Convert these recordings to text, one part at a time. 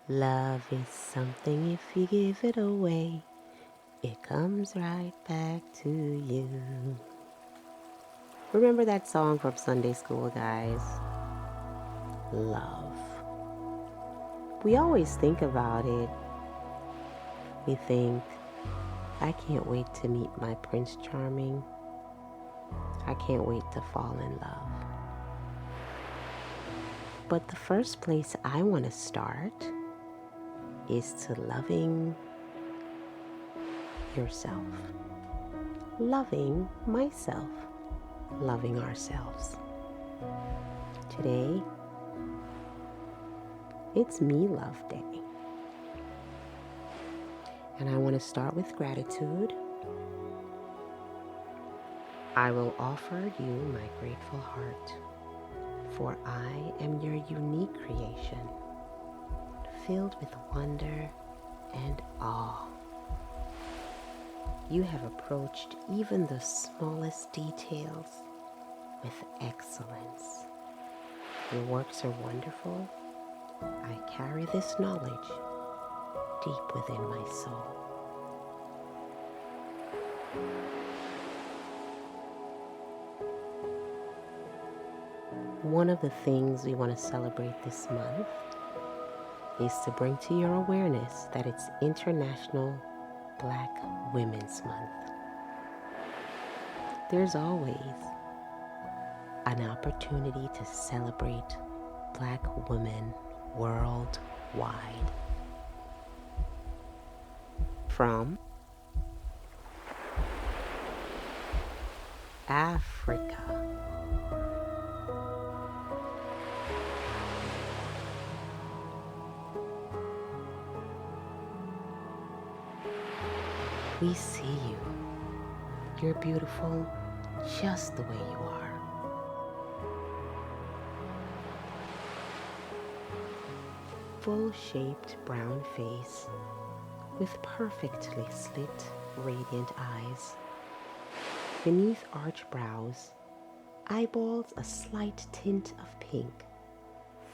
Love is something if you give it away, it comes right back to you. Remember that song from Sunday school, guys? Love. We always think about it. We think, I can't wait to meet my Prince Charming. I can't wait to fall in love. But the first place I want to start is to loving yourself, loving myself, loving ourselves. Today, it's Me Love Day. And I want to start with gratitude. I will offer you my grateful heart, for I am your unique creation, filled with wonder and awe. You have approached even the smallest details with excellence. Your works are wonderful. I carry this knowledge deep within my soul. One of the things we want to celebrate this month is to bring to your awareness that it's International Black Women's Month. There's always an opportunity to celebrate Black women worldwide. From Africa, we see you. You're beautiful just the way you are. Full-shaped brown face with perfectly slit, radiant eyes. Beneath arched brows, eyeballs a slight tint of pink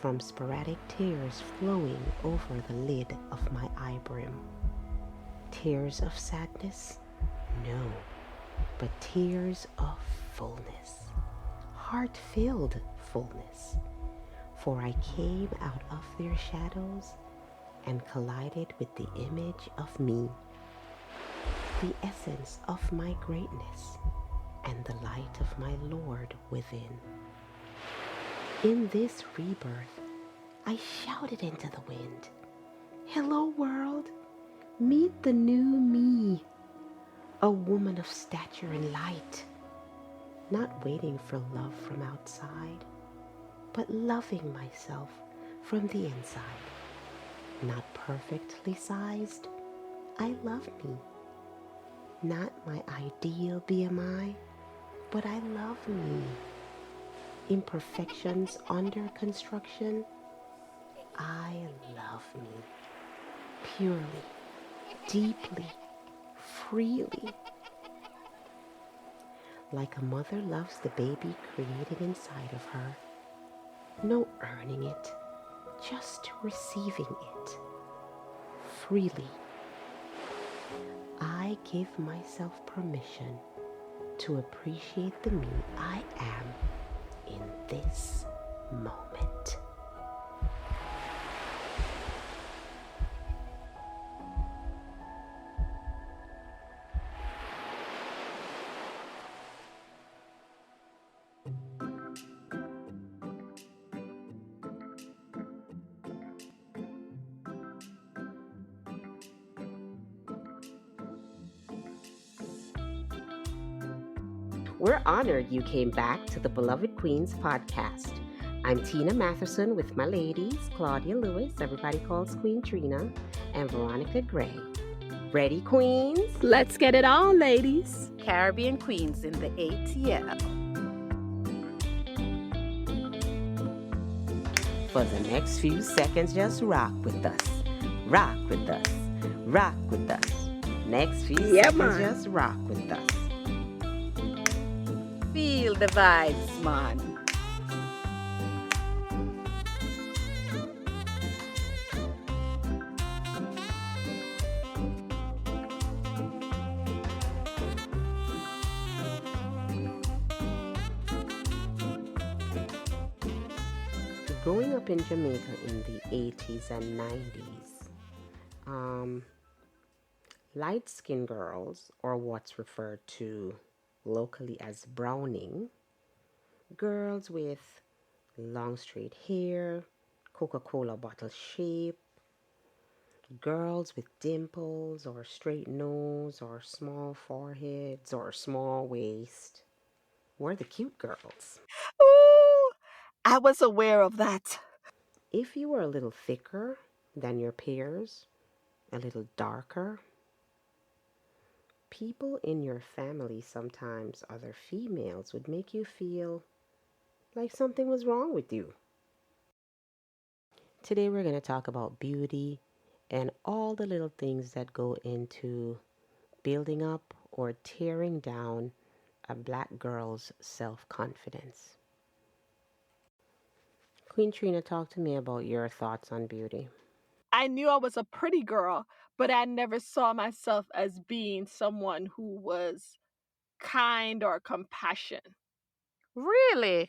from sporadic tears flowing over the lid of my eye brim. Tears of sadness? No, but tears of fullness, heart-filled fullness. For I came out of their shadows and collided with the image of me, the essence of my greatness and the light of my Lord within. In this rebirth, I shouted into the wind, "Hello world, meet the new me, a woman of stature and light, not waiting for love from outside, but loving myself from the inside. Not perfectly sized, I love me. Not my ideal BMI, but I love me. Imperfections under construction, I love me. Purely, deeply, freely. Like a mother loves the baby created inside of her. No earning it, just receiving it. Freely. I give myself permission to appreciate the me I am in this moment." We're honored you came back to the Beloved Queens podcast. I'm Tina Matherson with my ladies, Claudia Lewis, everybody calls Queen Trina, and Veronica Gray. Ready, queens? Let's get it on, ladies. Caribbean Queens in the ATL. For the next few seconds, just rock with us. Rock with us. Rock with us. Next few seconds, just rock with us. Feel the vibes, man. Growing up in Jamaica in the 80s and 90s, um, light skinned girls, or what's referred to locally as browning, girls with long straight hair, Coca Cola bottle shape, girls with dimples or straight nose or small foreheads or small waist were the cute girls. Ooh, I was aware of that. If you were a little thicker than your peers, a little darker, people in your family, sometimes other females, would make you feel like something was wrong with you. Today we're going to talk about beauty and all the little things that go into building up or tearing down a black girl's self-confidence. Queen Trina, talk to me about your thoughts on beauty. I knew I was a pretty girl, but I never saw myself as being someone who was kind or compassionate. Really?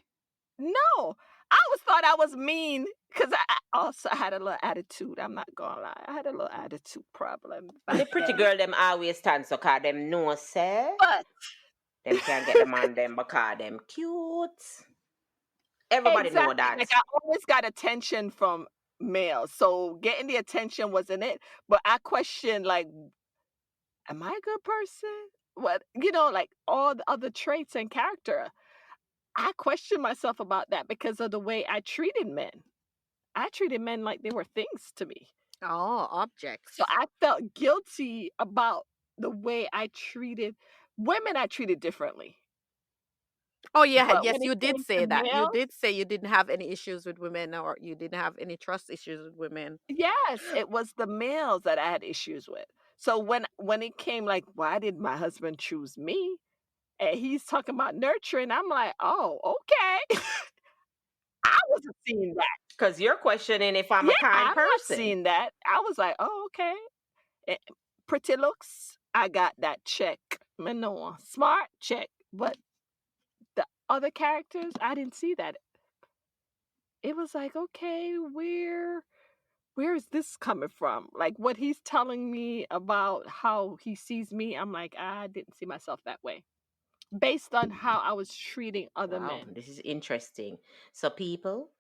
No, I always thought I was mean because I also had a little attitude. I'm not gonna lie, I had a little attitude problem The back pretty then. girl them always stand so cause them know say But them can't get them on them because them cute. Everybody know exactly, like that. I always got attention from males, so getting the attention wasn't it. But I questioned, like, am I a good person? What like all the other traits and character. I question myself about that because of the way I treated men. I treated men like they were things to me. Oh, So objects. I felt guilty about the way I treated women. I treated differently. Oh, yeah. But Yes, when it you did came to say that. You males, did say you didn't have any issues with women or you didn't have any trust issues with women. yes, it was the males that I had issues with. So when it came like, why did my husband choose me? And he's talking about nurturing, I'm like, oh, okay. I wasn't seeing that. Because you're questioning if I'm Yeah, a kind I'm not person. seeing that. I was like, oh, okay. Eh, pretty looks, I got that check. Me no smart check, but the other characters, I didn't see that. It was like, okay, where is this coming from? Like what he's telling me about how he sees me, I'm like, I didn't see myself that way. Based on how I was treating other Wow, men. this is interesting. So, people,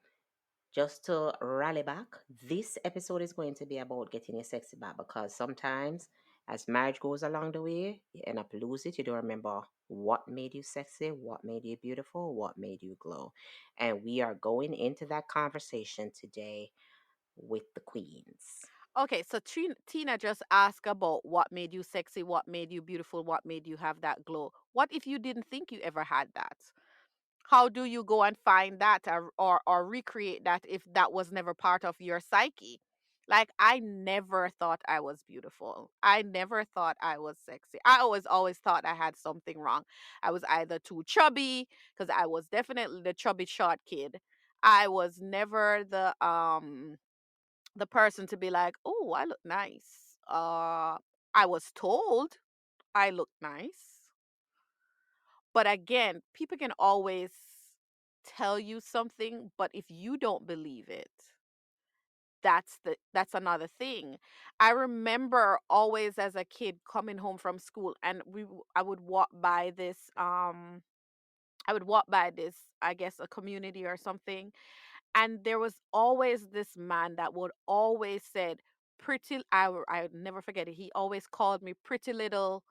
just to rally back, this episode is going to be about getting your sexy back because sometimes, as marriage goes along the way, you end up lose it. You don't remember what made you sexy, what made you beautiful, what made you glow. And we are going into that conversation today with the queens. Okay, so Tina just asked about what made you sexy, what made you beautiful, what made you have that glow. What if you didn't think you ever had that? How do you go and find that or recreate that if that was never part of your psyche? Like, I never thought I was beautiful. I never thought I was sexy. I always thought I had something wrong. I was either too chubby, because I was definitely the chubby short kid. I was never the person to be like, oh, I look nice. I was told I look nice. But again, people can always tell you something, but if you don't believe it, that's another thing. I remember always as a kid coming home from school and I would walk by this I guess a community or something, and there was always this man that would always said I would never forget it. He always called me pretty little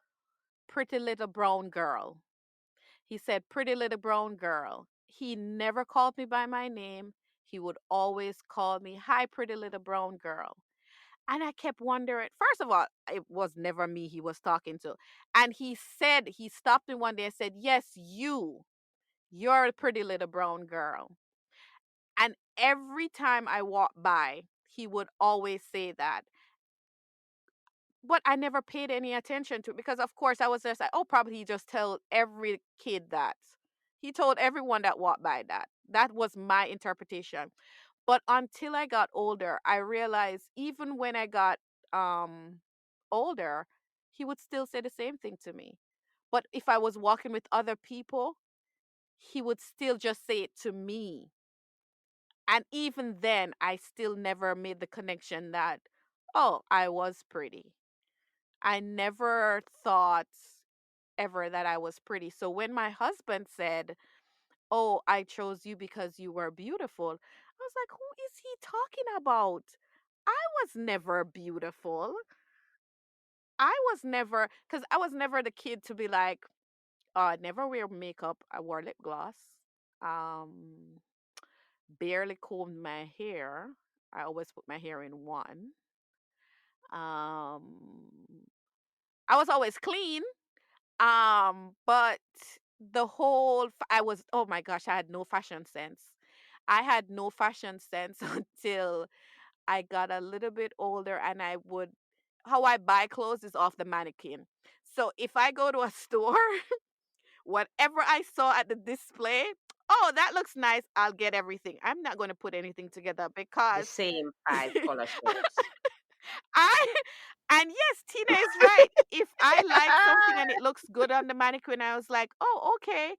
brown girl. He said, pretty little brown girl. He never called me by my name. He would always call me, hi, pretty little brown girl. And I kept wondering, first of all, it was never me he was talking to. And he stopped me one day and said, yes, you're a pretty little brown girl. And every time I walked by, he would always say that. But I never paid any attention to it because, of course, I was just like, oh, probably he just told every kid that. He told everyone that walked by that. That was my interpretation. But until I got older, I realized even when I got um older, he would still say the same thing to me. But if I was walking with other people, he would still just say it to me. And even then, I still never made the connection that, oh, I was pretty. I never thought ever that I was pretty. So when my husband said, oh, I chose you because you were beautiful, I was like, who is he talking about? I was never beautiful. I was never, because I was never the kid to be like, I never wear makeup. I wore lip gloss. Um, Barely combed my hair. I always put my hair in one. Um, I was always clean. But the whole, I was, oh my gosh, I had no fashion sense. I had no fashion sense until I got a little bit older and how I buy clothes is off the mannequin. So if I go to a store, whatever I saw at the display, oh, that looks nice, I'll get everything. I'm not going to put anything together The because same 5 color shirts. I, and yes, Tina is right. If I like something and it looks good on the mannequin, I was like, oh, okay.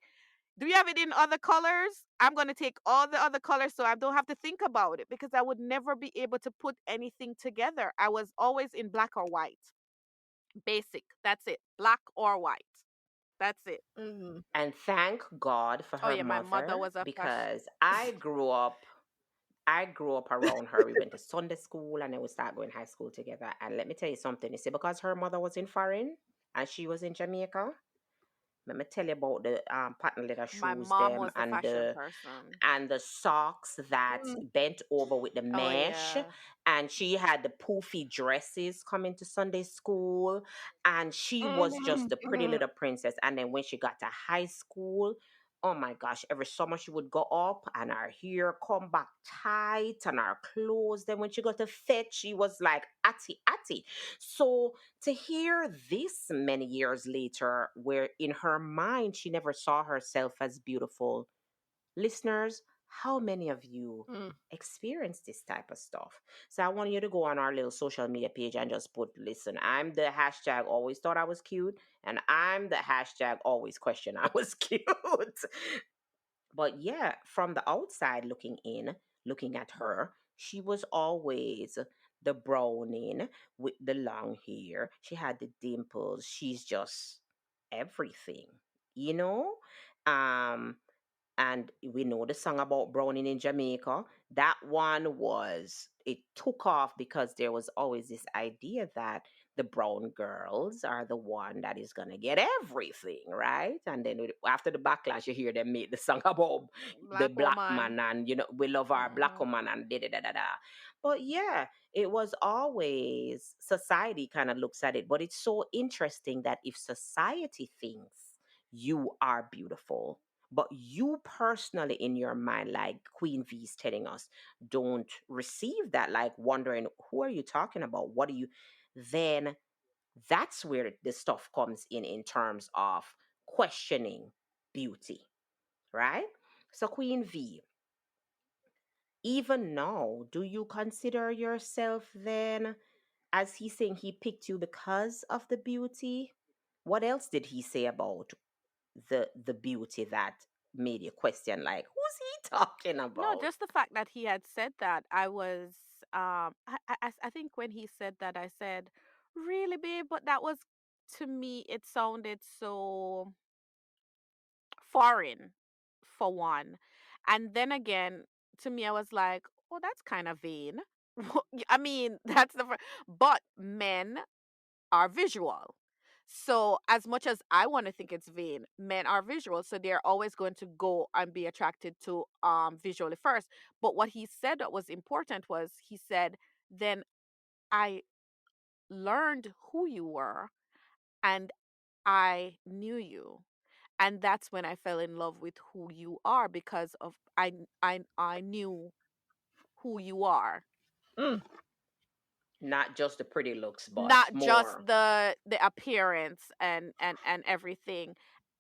Do you have it in other colors? I'm going to take all the other colors so I don't have to think about it because I would never be able to put anything together. I was always in black or white. Basic. That's it. Black or white. That's it. Mm. And thank God for Oh her yeah, my mother mother was a fashion. because I grew up around her. We went to Sunday school and then we started going high school together. And let me tell you something. You see, because her mother was in foreign and she was in Jamaica, let me tell you about the pattern leather My shoes mom them was the fashion person. and the socks that Mm. bent over with the Oh mesh. yeah. And she had the poofy dresses coming to Sunday school. And she was just Mhm, the pretty mhm. little princess. And then when she got to high school, oh my gosh, every summer she would go up and her hair come back tight and her clothes. Then when she got to fit, she was like atty atty. So to hear this many years later, where in her mind she never saw herself as beautiful, listeners, how many of you Mm. experience this type of stuff? So I want you to go on our little social media page and just put, listen, I'm the hashtag always thought I was cute, and I'm the hashtag always question I was cute. But yeah, from the outside looking in, looking at her, she was always the browning with the long hair. She had the dimples. She's just everything, you know? Um, and we know the song about Browning in Jamaica. That one it took off because there was always this idea that the brown girls are the one that is gonna get everything, right? And then after the backlash, you hear them make the song about the Black black woman. man and we love our black Mm-mm. woman and da da da da da. But yeah, it was always society kind of looks at it, but it's so interesting that if society thinks you are beautiful, but you personally in your mind, like Queen V is telling us, don't receive that, like wondering, who are you talking about? What do you, then that's where the stuff comes in terms of questioning beauty, right? So, Queen V, even now, do you consider yourself then, as he's saying he picked you because of the beauty? What else did he say about the beauty that made you question, like, who's he talking No, about? just the fact that he had said that, I was I think when he said that, I said, "Really, babe?" But that was, to me, it sounded so foreign, for one. And then again, to me, I was like, "Oh, that's kind of vain." I mean, that's but men are visual. So as much as I want to think it's vain, men are visual. So they're always going to go and be attracted to visually first. But what he said that was important was, he said, then I learned who you were and I knew you. And that's when I fell in love with who you are, because of I knew who you are. Mm. Not just the pretty looks, but Not just more. the appearance and everything.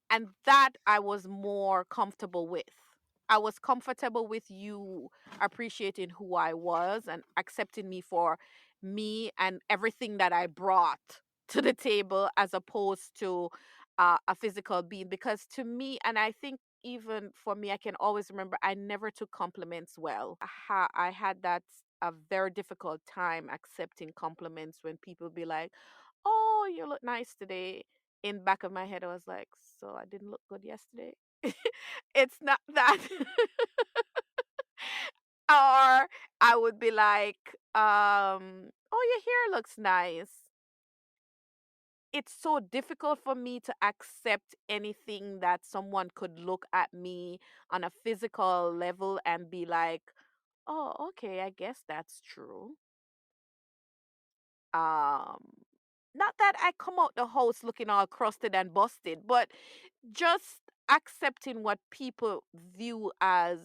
And that I was more comfortable with. I was comfortable with you appreciating who I was and accepting me for me and everything that I brought to the table, as opposed to a physical being. Because to me, and I think even for me, I can always remember I never took compliments well. I had that a very difficult time accepting compliments when people be like, "Oh, you look nice today." In back of my head, I was like, "So I didn't look good yesterday." It's not that. Or I would be like, "Oh, your hair looks nice." It's so difficult for me to accept anything that someone could look at me on a physical level and be like, "Oh, okay, I guess that's true." Um, Not that I come out the house looking all crusted and busted, but just accepting what people view as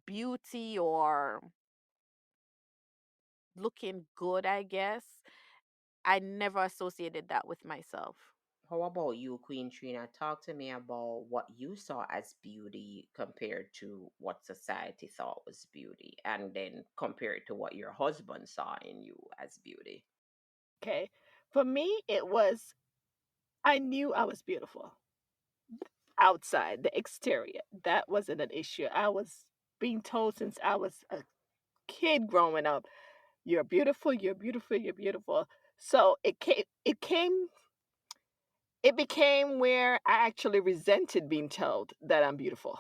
beauty or looking good, I guess. I never associated that with myself. How about you, Queen Trina? Talk to me about what you saw as beauty compared to what society thought was beauty, and then compared to what your husband saw in you as beauty. Okay. For me, it was, I knew I was beautiful outside, the exterior. That wasn't an issue. I was being told since I was a kid growing up, you're beautiful, you're beautiful, you're beautiful. So it became where I actually resented being told that I'm beautiful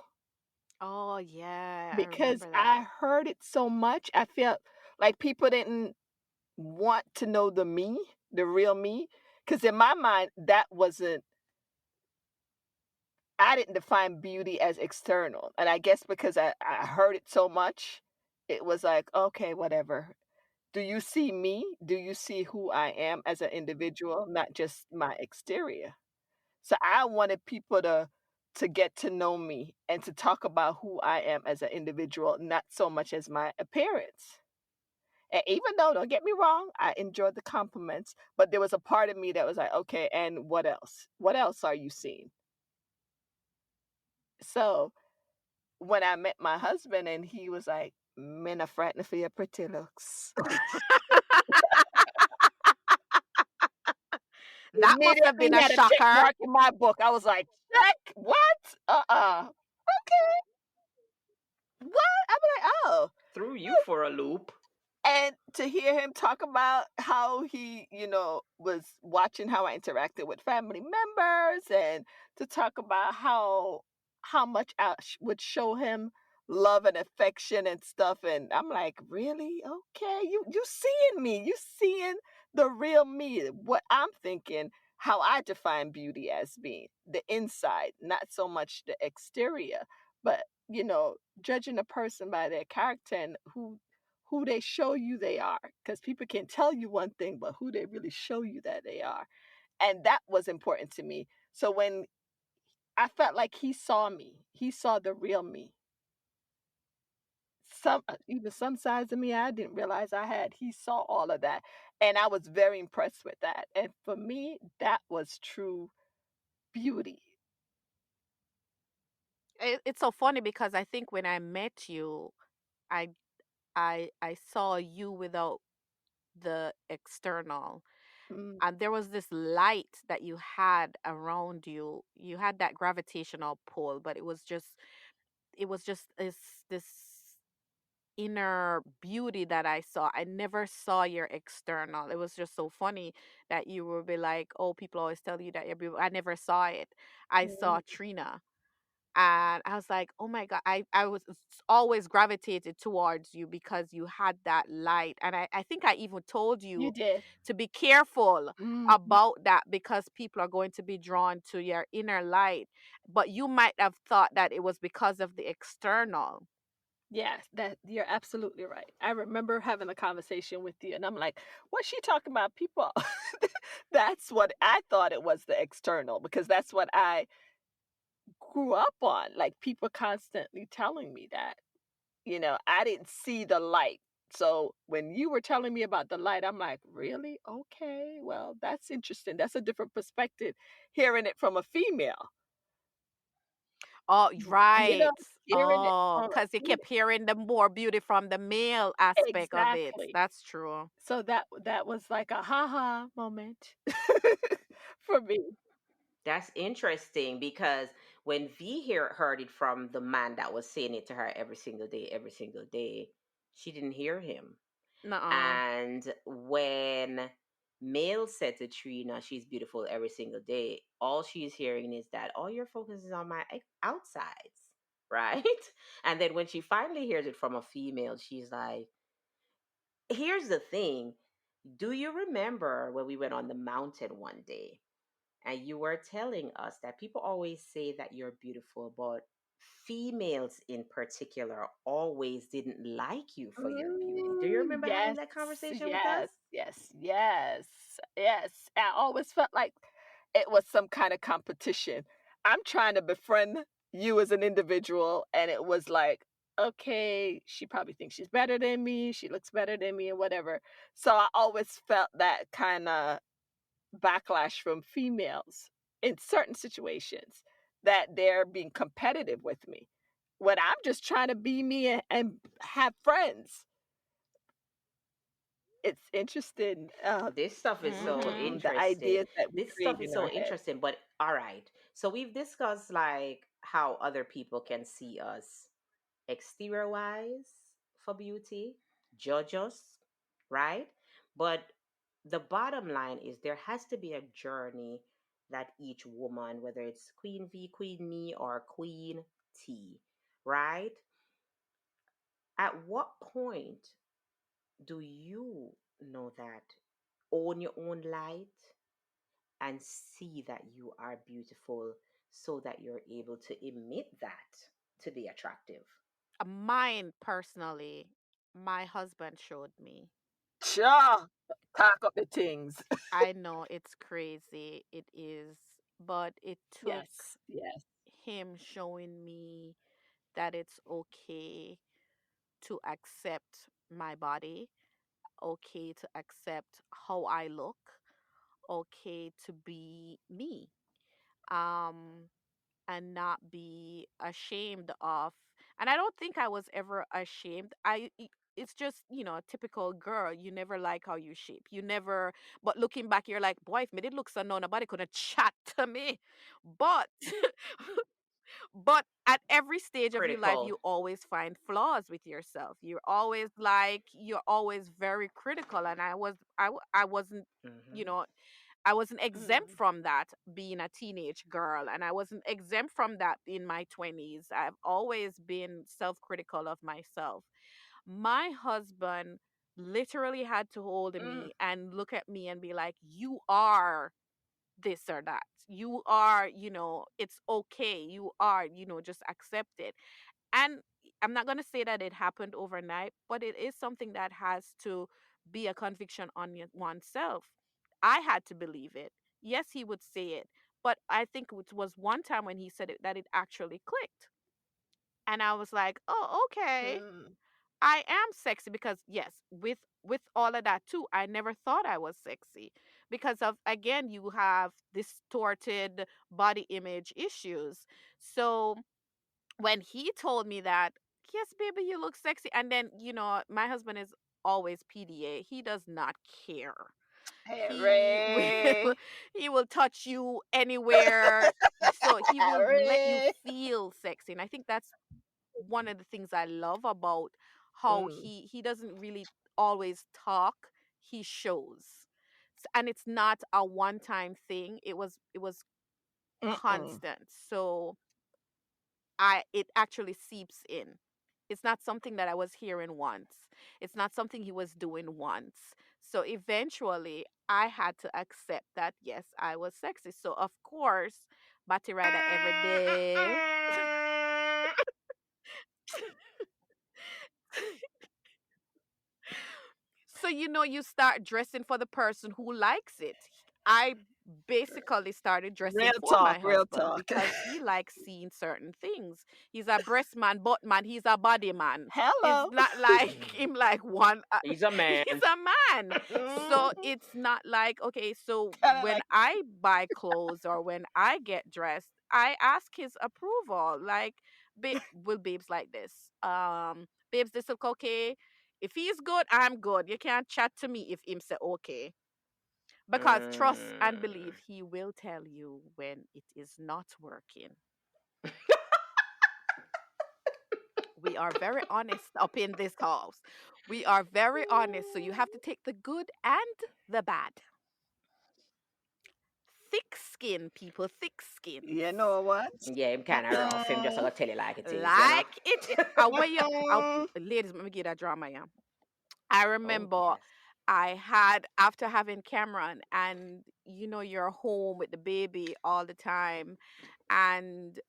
Oh, yeah, I because remember I that. heard it so much. I felt like people didn't want to know the me, the real me. Because in my mind, that wasn't, I didn't define beauty as external. And I guess because I heard it so much, it was like, okay, whatever. Do you see me? Do you see who I am as an individual, not just my exterior? So I wanted people to get to know me and to talk about who I am as an individual, not so much as my appearance. And even though, don't get me wrong, I enjoyed the compliments, but there was a part of me that was like, okay, and what else? What else are you seeing? So when I met my husband and he was like, men are frightened for your pretty looks. That must have Immediately been he a had a check shocker. mark in my book. I was like, check? What? Okay. What? I'm like, oh. Threw you for a loop. And to hear him talk about how he, was watching how I interacted with family members, and to talk about how much would show him love and affection and stuff, and I'm like, really? Okay, you seeing me, you seeing the real me, what I'm thinking, how I define beauty as being the inside, not so much the exterior, but judging a person by their character and who they show you they are, because people can tell you one thing, but who they really show you that they are. And that was important to me. So when I felt like he saw me, he saw the real me. Even some sides of me I didn't realize I had. He saw all of that. And I was very impressed with that. And for me, that was true beauty. It's so funny because I think when I met you, I I saw you without the external. Mm, And there was this light that you had around you. You had that gravitational pull, but it was just this inner beauty that I saw. I never saw your external. It was just so funny that you would be like, "Oh, people always tell you that you're beautiful." I never saw it. I saw mm, Trina, and I was like, "Oh my God!" Always gravitated towards you because you had that light, and I think I even told you you did. to be careful Mhm. about that because people are going to be drawn to your inner light, but you might have thought that it was because of the external. Yes, that you're absolutely right. I remember having a conversation with you, and I'm like, "What's she talking about?" People, that's what I thought it was, the external, because that's what I grew up on. Like people constantly telling me that. I didn't see the light. So when you were telling me about the light, I'm like, really? Okay, well, that's interesting. That's a different perspective, hearing it from a female. Oh, You know, right. hearing it Oh, from a because you female. kept hearing the more beauty from the male aspect of it. Exactly. That's true. So that was like a moment for me. That's interesting because when V heard it from the man that was saying it to her every single day, she didn't hear him. Nuh-uh. And when Mel said to Trina, she's beautiful every single day, all she's hearing is that all your focus is on my outsides, right? And then when she finally hears it from a female, she's like, here's the thing. Do you remember when we went on the mountain one day and you were telling us that people always say that you're beautiful, but females in particular always didn't like you for your beauty? Do you remember having Yes, that conversation with us? yes, yes, yes, yes. I always felt like it was some kind of competition. I'm trying to befriend you as an individual, and it was like, okay, she probably thinks she's better than me, she looks better than me, and whatever. So I always felt that kind of backlash from females in certain situations that they're being competitive with me when I'm just trying to be me and have friends. It's interesting, This stuff is so Mm-hmm. the interesting. ideas that we This stuff create is in so our head. interesting, but all right. So we've discussed like how other people can see us exterior wise for beauty, judge us, right? But the bottom line is there has to be a journey that each woman, whether it's Queen V, Queen Me, or Queen T, right? At what point do you know that? Own your own light and see that you are beautiful so that you're able to emit that to be attractive. Mine personally, my husband showed me. Sure, pack up the things. I know it's crazy, it is, but it took Yes, yes. him showing me that it's okay to accept my body, okay to accept how I look, okay to be me. Um and not be ashamed of, and I don't think I was ever ashamed. It's just, a typical girl. You never like how you shape, you never, but looking back you're like, boy, if me did look so, no, nobody could have chat to me. But but at every stage of your life Critical. you always find flaws with yourself. You're always very critical, and I wasn't, you Hmm. know I wasn't exempt Mm, from that being a teenage girl, and I wasn't exempt from that in my 20s. I've always been self-critical of myself. My husband literally had to hold mm, me and look at me and be like, you are this or that. You are, it's okay. You are, just accept it. And I'm not going to say that it happened overnight, but it is something that has to be a conviction on oneself. I had to believe it. Yes, he would say it, but I think it was one time when he said it that it actually clicked. And I was like, "Oh, okay. mm, I am sexy." Because yes, with all of that too, I never thought I was sexy because of, again, you have distorted body image issues. So when he told me that, yes, baby, you look sexy. And then, my husband is always PDA. He does not care. He will Harry, he will touch you anywhere. So he will let you Harry. feel sexy. And I think that's one of the things I love about how Mm, he doesn't really always talk, he shows. And it's not a one-time thing. It was mm-mm, constant. So it actually seeps in. It's not something that I was hearing once. It's not something he was doing once. So eventually I had to accept that yes, I was sexy. So of course, Batty Rider every day. So you start dressing for the person who likes it. I basically started dressing real for my talk, real husband talk. because he likes seeing certain things. He's a breast man, butt man, he's a body man. It's Hello. not like him like one He's a man. he's a man. So Mm, it's not like, okay, so kinda when like, I buy clothes or when I get dressed, I ask his approval. Like, will babes like this? Babes, this look okay? If he's good, I'm good. You can't chat to me if him say okay. Because trust and Mm. believe, he will tell you when it is not working. We are very honest up in this house. We are very honest. So you have to take the good and the bad. Thick skin, people, thick skins. You know what? Yeah, him kind of rough. Him just Mm-mm. gonna tell you like it is, you know. Like I where you, Mm-mm. ladies, let me get that drama, yeah. I Oh remember yes. I had after having Cameron, and you're home with the baby all the time, and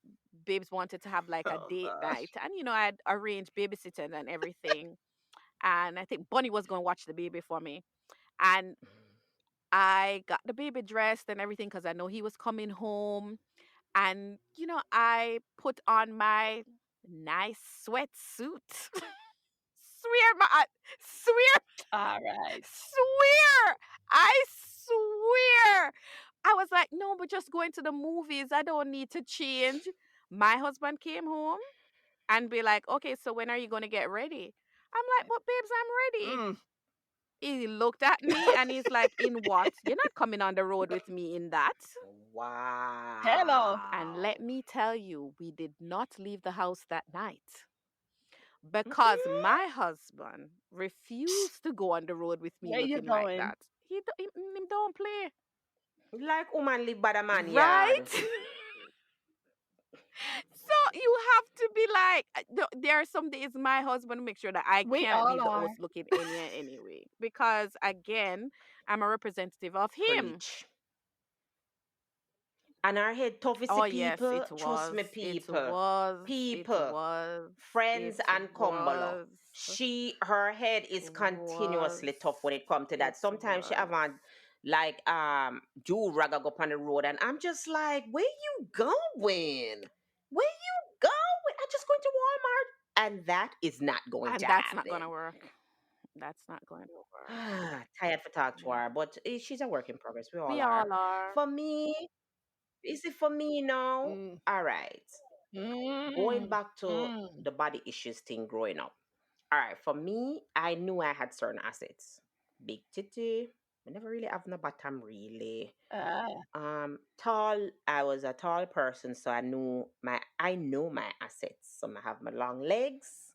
babes wanted to have like a Oh date gosh. night, and I'd arranged babysitting and everything, and I think Bunny was going to watch the baby for me, and I got the baby dressed and everything because I know he was coming home, and I put on my nice sweatsuit. Swear swear All right. swear. I swear. I was like, no, but just going to the movies. I don't need to change. My husband came home and be like, okay, so when are you going to get ready? I'm like, but babes, I'm ready. Mm. He looked at me and he's like, in what? You're not coming on the road with me in that. Hello. And Wow. let me tell you, we did not leave the house that night because Mm-mm. my husband refused to go on the road with me Where you looking like going? that. He don't play. Like woman live by the man Right? yard. So you have to be like, there are some days my husband makes sure that I We can't all leave the are. house looking anyway. Because again, I'm a representative of him. Preach. And our head tough is the Oh yes, people. it Trust was. me, It people. was. It People. was. Friends It and Cumberland. was. Her head is Was. continuously tough when it comes to It that. Sometimes she was. have on like do ragga go up on the road and I'm just like, where you going? Where you going? I'm just going to Walmart. And that is not going to And that's not happen. gonna work. That's not going to work. Tired for talk to Yeah. her, but she's a work in progress. We all We are. all are. For me, is it for me now? Mm. All right. Going Mm. back to Mm. the body issues thing growing up. All right, for me, I knew I had certain assets. Big titty. I never really have no bottom really. Ah. Tall. I was a tall person, so I know my assets. So I have my long legs,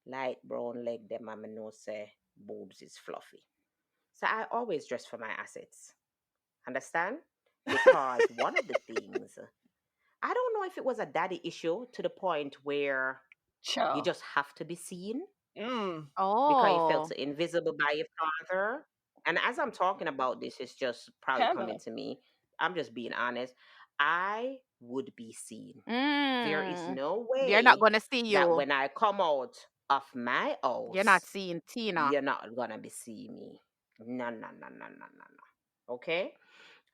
light brown leg. Them I know say boobs is fluffy. So I always dress for my assets. Understand? Because one of the things, I don't know if it was a daddy issue to the point where you Cho. just have to be seen Mm. because you felt Oh. so invisible by your father. And as I'm talking about this, it's just probably coming Hello. to me. I'm just being honest. I would be seen. There is Mm. no They're not way gonna see that you. when I come out of my You're not house, seeing Tina. you're not gonna be seeing me. No, no, no, no, no, no, no. Okay?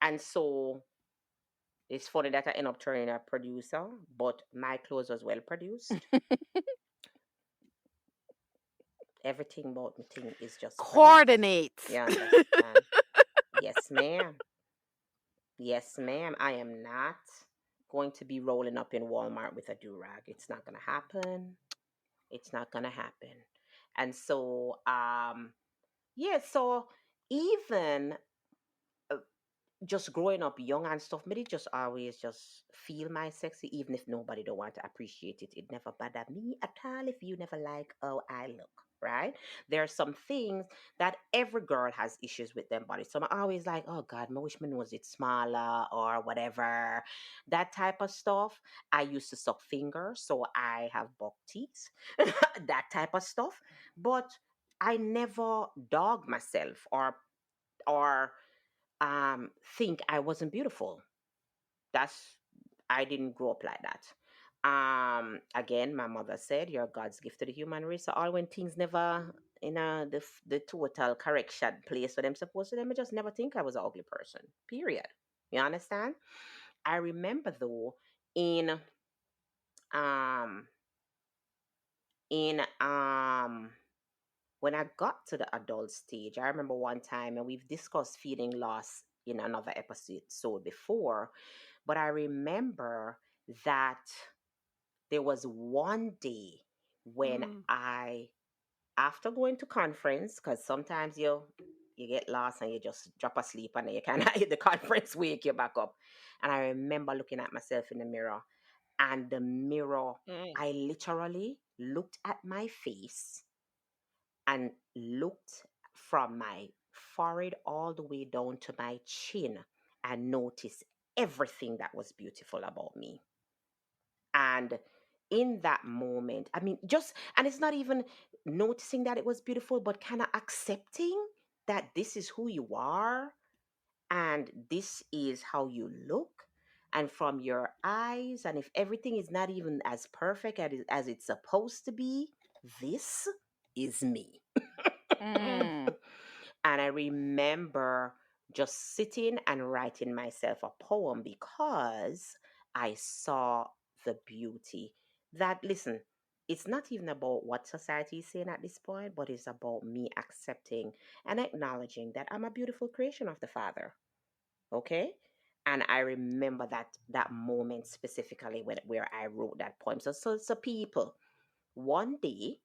And so it's funny that I end up turning a producer, but my clothes was well produced. Everything about me thing is just produced. Coordinate. You understand? Yes, ma'am. Yes, ma'am. I am not going to be rolling up in Walmart with a do rag. It's not gonna happen. It's not gonna happen. And so, yeah. So even just growing up young and stuff, me did just always just feel my sexy, even if nobody don't want to appreciate it. It never bothered me at all if you never like how I look, right? There are some things that every girl has issues with them body. So I'm always like, oh God, I wish my nose it smaller or whatever. That type of stuff. I used to suck fingers, so I have buck teeth. That type of stuff. But I never dog myself or think I wasn't beautiful. That's I didn't grow up like that. Again, my mother said, "You're God's gift to the human race." So all when things never in the total correction place where them supposed to, them I just never think I was an ugly person. Period. You understand? I remember though in um in when I got to the adult stage, I remember one time, and we've discussed feeling loss in another episode before, but I remember that there was one day when Mm. after going to conference, because sometimes you get lost and you just drop asleep and then you kind of the conference wake you back up. And I remember looking at myself in the mirror And the mirror, Mm. I literally looked at my face and looked from my forehead all the way down to my chin and noticed everything that was beautiful about me. And in that moment, I mean, just, and it's not even noticing that it was beautiful, but kind of accepting that this is who you are and this is how you look. And from your eyes, and if everything is not even as perfect as it's supposed to be, this is me. Mm. Mm. And I remember just sitting and writing myself a poem because I saw the beauty. That, listen, it's not even about what society is saying at this point, but it's about me accepting and acknowledging that I'm a beautiful creation of the Father. Okay? And I remember that moment specifically where I wrote that poem. So people, one day,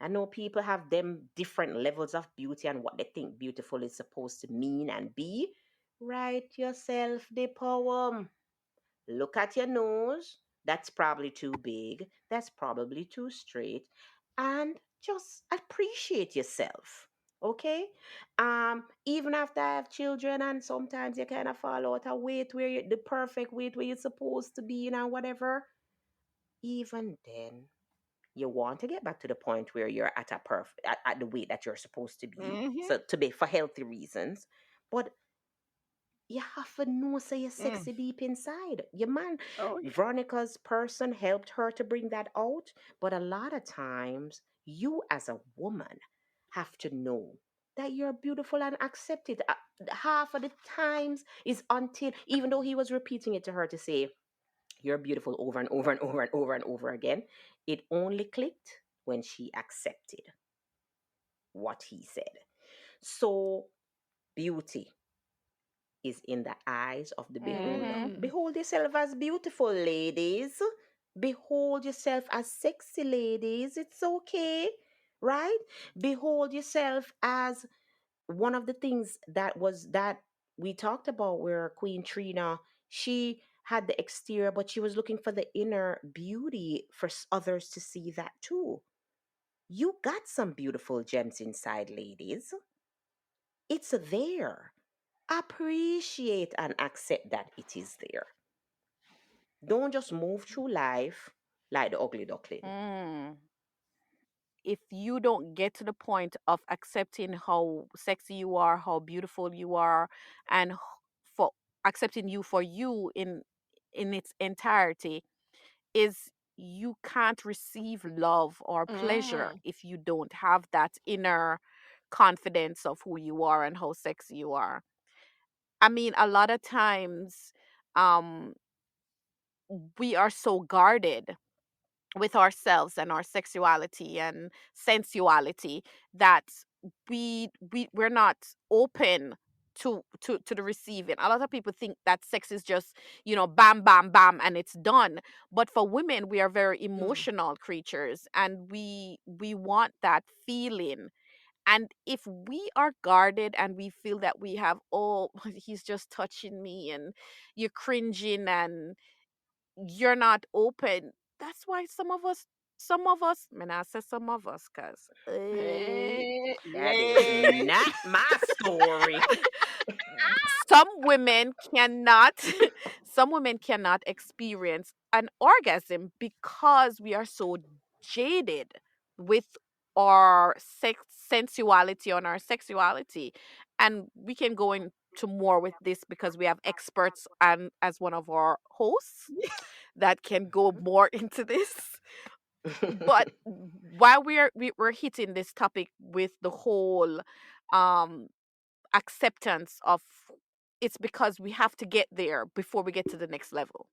I know people have them different levels of beauty and what they think beautiful is supposed to mean and be. Write yourself the poem. Look at your nose. That's probably too big. That's probably too straight. And just appreciate yourself. Okay? Even after I have children and sometimes you kind of fall out of weight where the perfect weight where you're supposed to be, whatever. Even then, you want to get back to the point where you're at at the weight that you're supposed to be, Mm-hmm. so to be for healthy reasons. But you have to know, say you're Mm. sexy deep inside. Your man, Oh yeah. Veronica's person helped her to bring that out. But a lot of times, you as a woman have to know that you're beautiful and accept it. Half of the times is until, even though he was repeating it to her to say, you're beautiful over and over and over and over and over again, it only clicked when she accepted what he said. So, beauty is in the eyes of the beholder. Mm-hmm. Mm. Behold yourself as beautiful, ladies. Behold yourself as sexy, ladies. It's okay, right? Behold yourself as one of the things that we talked about where Queen Trina, she had the exterior, but she was looking for the inner beauty for others to see that too. You got some beautiful gems inside, ladies. It's there. Appreciate and accept that it is there. Don't just move through life like the ugly duckling. Mm. If you don't get to the point of accepting how sexy you are, how beautiful you are, and for accepting you for you in its entirety, is you can't receive love or pleasure Mm. if you don't have that inner confidence of who you are and how sexy you are. I mean, a lot of times um we are so guarded with ourselves and our sexuality and sensuality that we're not open to the receiving. A lot of people think that sex is just, bam bam bam and it's done. But for women, we are very Mm. emotional creatures, and we want that feeling. And if we are guarded and we feel that we have, oh, he's just touching me, and you're cringing and you're not open. That's why some of us, man, I say some of us, cause That is Late. not my story. some women cannot, some women cannot experience an orgasm because we are so jaded with our sensuality on our sexuality, and we can go into more with this because we have experts and as one of our hosts that can go more into this. But while we're hitting this topic with the whole um acceptance of, it's because we have to get there before we get to the next level.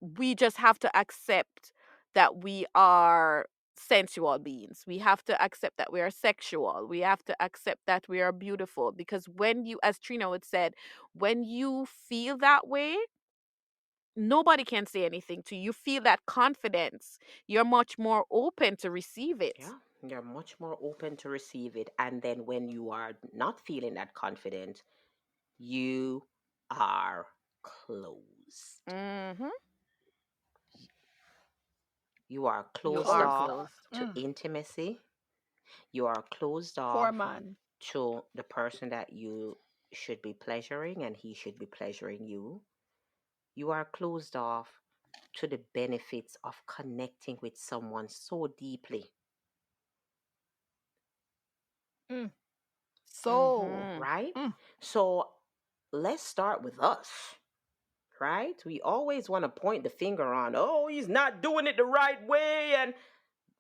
We just have to accept that we are sensual beings. We have to accept that we are sexual. We have to accept that we are beautiful, because when you, as Trina would said, when you feel that way, nobody can say anything to you. You feel that confidence. You're much more open to receive it. Yeah, you're much more open to receive it. And then when you are not feeling that confident, you are closed. closed. Mhm. You are You closed are Closed off off. closed. to intimacy. You are closed Poor off man. to the person that you should be pleasuring and he should be pleasuring you. You are closed off to the benefits of connecting with someone so deeply, Mm. Soul. Mhm. right? Mm. So let's start with us, right? We always want to point the finger on, oh, he's not doing it the right way. And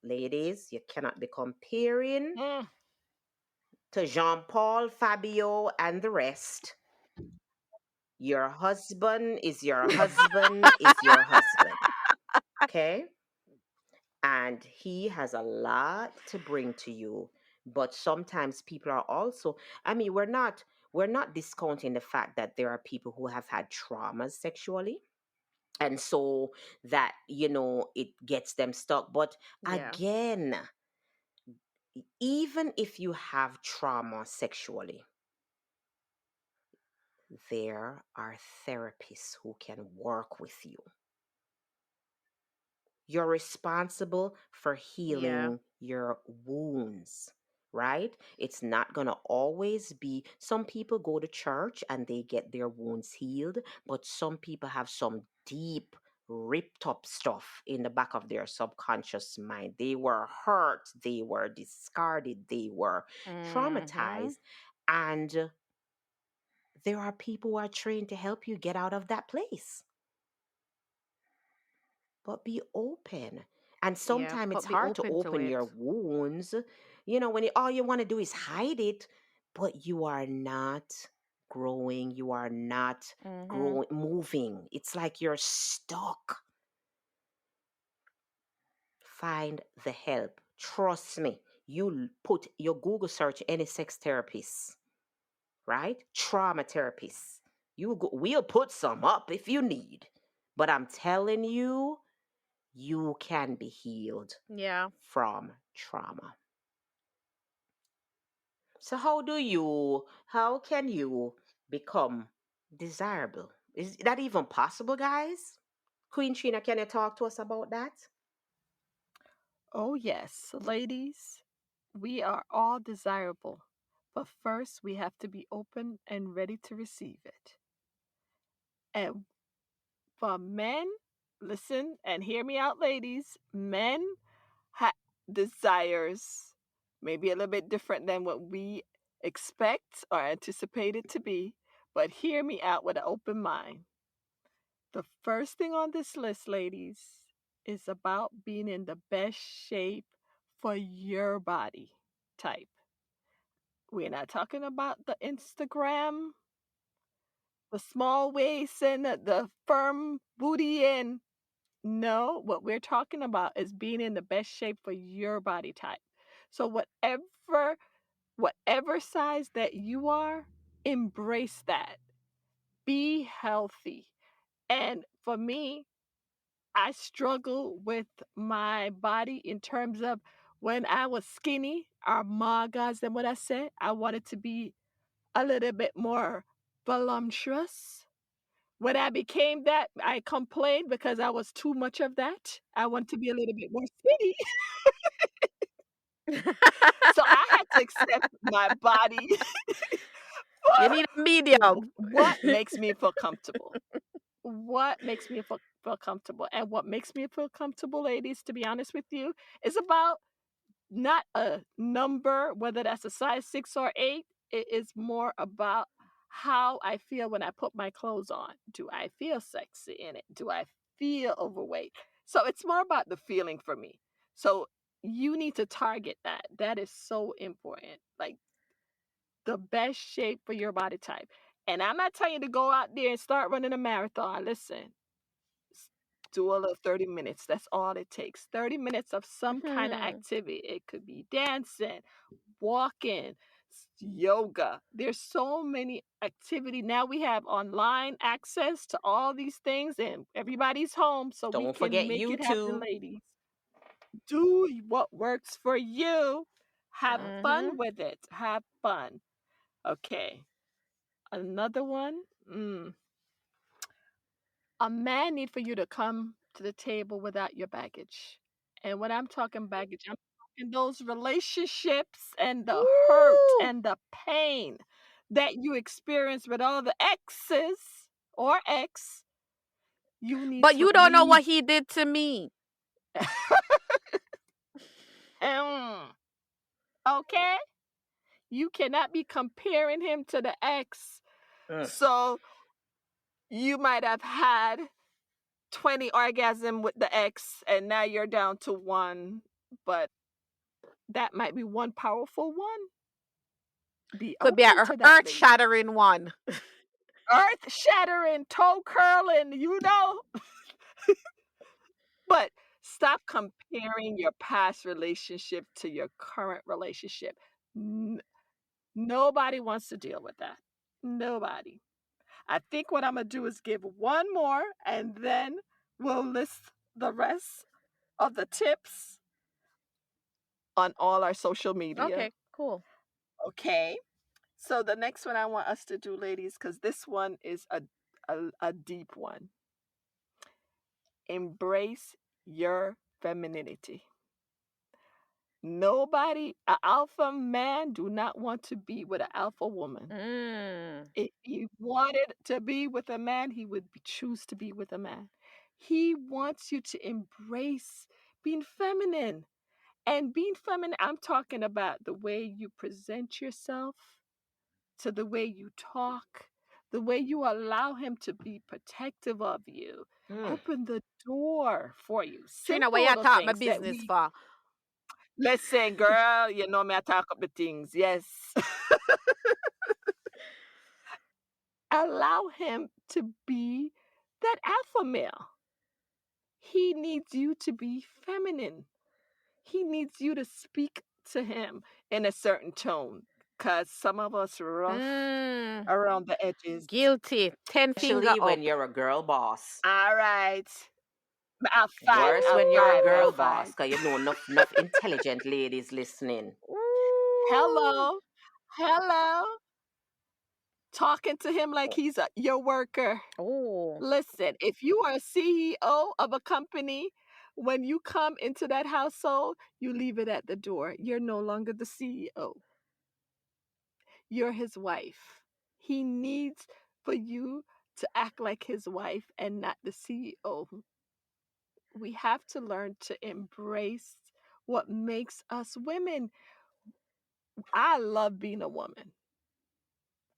ladies, you cannot be comparing Mm. to Jean Paul, Fabio, and the rest. Your husband is your husband is your husband. Okay? And he has a lot to bring to you. But sometimes people are also, I mean, we're not discounting the fact that there are people who have had traumas sexually. And so that, it gets them stuck. But Yeah. again, even if you have trauma sexually, there are therapists who can work with you. You're responsible for Yeah. healing your wounds, right? It's not going to always be. Some people go to church and they get their wounds healed, but some people have some deep, ripped up stuff in the back of their subconscious mind. They were hurt, they were discarded, they were Mhm. traumatized. And there are people who are trained to help you get out of that place. But be open. And Yeah. sometimes it's But be hard to open to open it. your wounds, when all you want to do is hide it, but you are not growing, you are not Mhm. growing, moving. It's like you're stuck. Find the help. Trust me. You put your Google search any sex therapist, right? Trauma therapists. We'll put some up if you need. But I'm telling you, you can be healed Yeah. from trauma. So how can you become desirable? Is that even possible, guys? Queen Trina, can you talk to us about that? Oh, yes, ladies, we are all desirable. But first, we have to be open and ready to receive it. And for men, listen and hear me out, ladies. Men have desires, maybe a little bit different than what we expect or anticipate it to be, but hear me out with an open mind. The first thing on this list, ladies, is about being in the best shape for your body type. We're not talking about the Instagram, the small waist and the firm booty and no, what we're talking about is being in the best shape for your body type. So whatever size that you are, embrace that. Be healthy. And for me, I struggle with my body in terms of when I was skinny, or more guys than what I said. I wanted to be a little bit more voluptuous. When I became that, I complained because I was too much of that. I want to be a little bit more skinny. So I had to accept my body You for need a medium. what makes me feel comfortable. What makes me feel comfortable. And what makes me feel comfortable, ladies, to be honest with you, is about not a number, whether that's a size 6 or 8. It is more about how I feel when I put my clothes on. Do I feel sexy in it? Do I feel overweight? So it's more about the feeling for me. So you need to target that. That is so important. Like the best shape for your body type. And I'm not telling you to go out there and start running a marathon. Listen, do a little 30 minutes. That's all it takes. 30 minutes of some kind of Mhm. activity. It could be dancing, walking, yoga. There's so many activity. Now we have online access to all these things and everybody's home so we Don't can forget make it happen, YouTube. ladies. Do what works for you. Have Uh-huh. fun Mhm. with it. Have fun. Okay. Another one. A man need for you to come to the table without your baggage. And when I'm talking baggage, I'm talking those relationships and the hurt Ooh. and the pain that you experience with all the exes or ex. You need But to you don't know leave. what he did to me. Mm, okay? You cannot be comparing him to the ex. Mm. So you might have had 20 orgasm with the ex and now you're down to one, but that might be one powerful one. Be Could be open a to that, earth lady. shattering one. Earth shattering, toe curling, you know. But stop comparing your past relationship to your current relationship. Nobody wants to deal with that. Nobody. I think what I'm going to do is give one more and then we'll list the rest of the tips on all our social media. Okay, cool. Okay. So the next one I want us to do, ladies, because this one is a deep one. Embrace your femininity. Nobody, an alpha man, do not want to be with an alpha woman. If he wanted to be with a man, he would choose to be with a man. He wants you to embrace being feminine. And being feminine, I'm talking about the way you present yourself, to the way you talk, the way you allow him to be protective of you. Open the door for you. Trina, Simple where you little talk my things that business we for? listen, girl, you know me, I talk up the things. Yes. Allow him to be that alpha male. He needs you to be feminine. He needs you to speak to him in a certain tone. Cause some of us rough around the edges. Guilty. 10 finger Especially when up. you're a girl boss. All right. I'll Worse when you're a five, I'll girl five. boss, because you know enough intelligent ladies listening. Hello. Hello. Talking to him like he's your worker. Oh. Listen, if you are a CEO of a company, when you come into that household, you leave it at the door. You're no longer the CEO. You're his wife. He needs for you to act like his wife and not the CEO. We have to learn to embrace what makes us women. I love being a woman.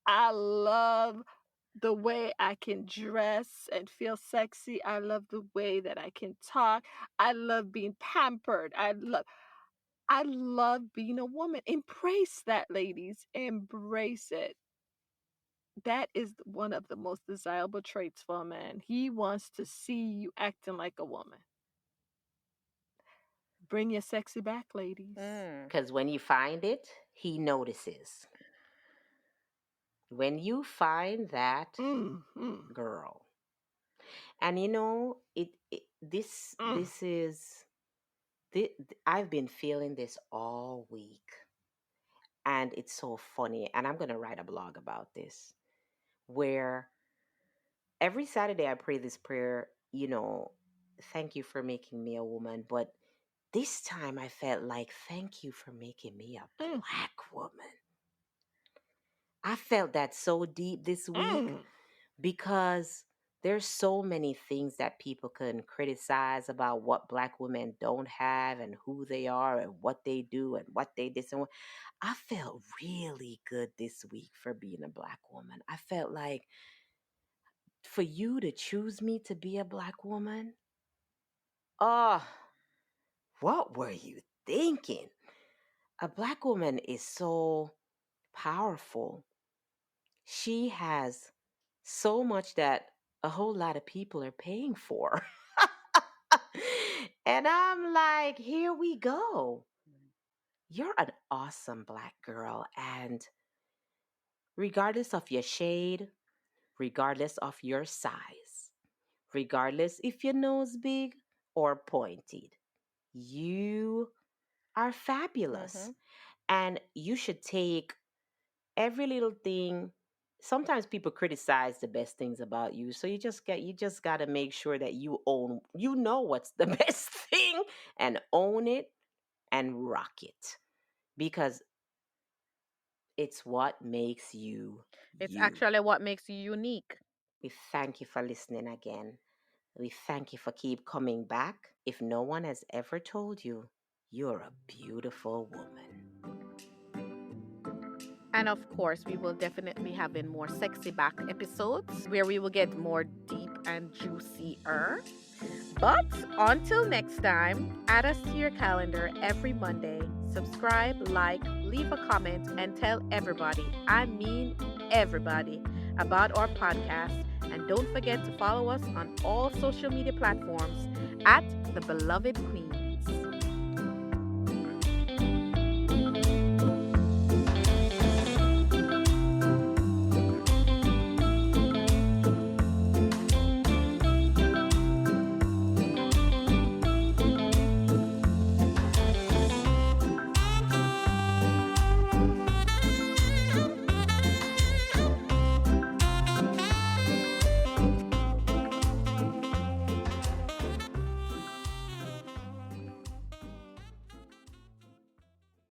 I love the way I can dress and feel sexy. I love the way that I can talk. I love being pampered. I love being a woman. Embrace that, ladies. Embrace it. That is one of the most desirable traits for a man. He wants to see you acting like a woman. Bring your sexy back, ladies. Because when you find it, he notices. When you find that girl, and you know this is I've been feeling this all week, and it's so funny. And I'm gonna write a blog about this, where every Saturday I pray this prayer. You know, thank you for making me a woman, but this time I felt like, thank you for making me a black woman. I felt that so deep this week because there's so many things that people can criticize about what black women don't have and who they are and what they do and what they this and what. I felt really good this week for being a black woman. I felt like for you to choose me to be a black woman, oh, what were you thinking? A black woman is so powerful. She has so much that a whole lot of people are paying for. And I'm like, here we go. You're an awesome black girl. And regardless of your shade, regardless of your size, regardless if your nose big or pointed, you are fabulous. And you should take every little thing sometimes people criticize the best things about you, so you just got to make sure that you know what's the best thing, and own it and rock it, because it's what makes you It's you. actually what makes you unique. We thank you for listening again. We thank you for keep coming back. If no one has ever told you, you're a beautiful woman. And of course, we will definitely have in more sexy back episodes where we will get more deep and juicier. But until next time, add us to your calendar every Monday. Subscribe, like, leave a comment, and tell everybody, I mean everybody, about our podcast. And don't forget to follow us on all social media platforms at The Beloved Queens.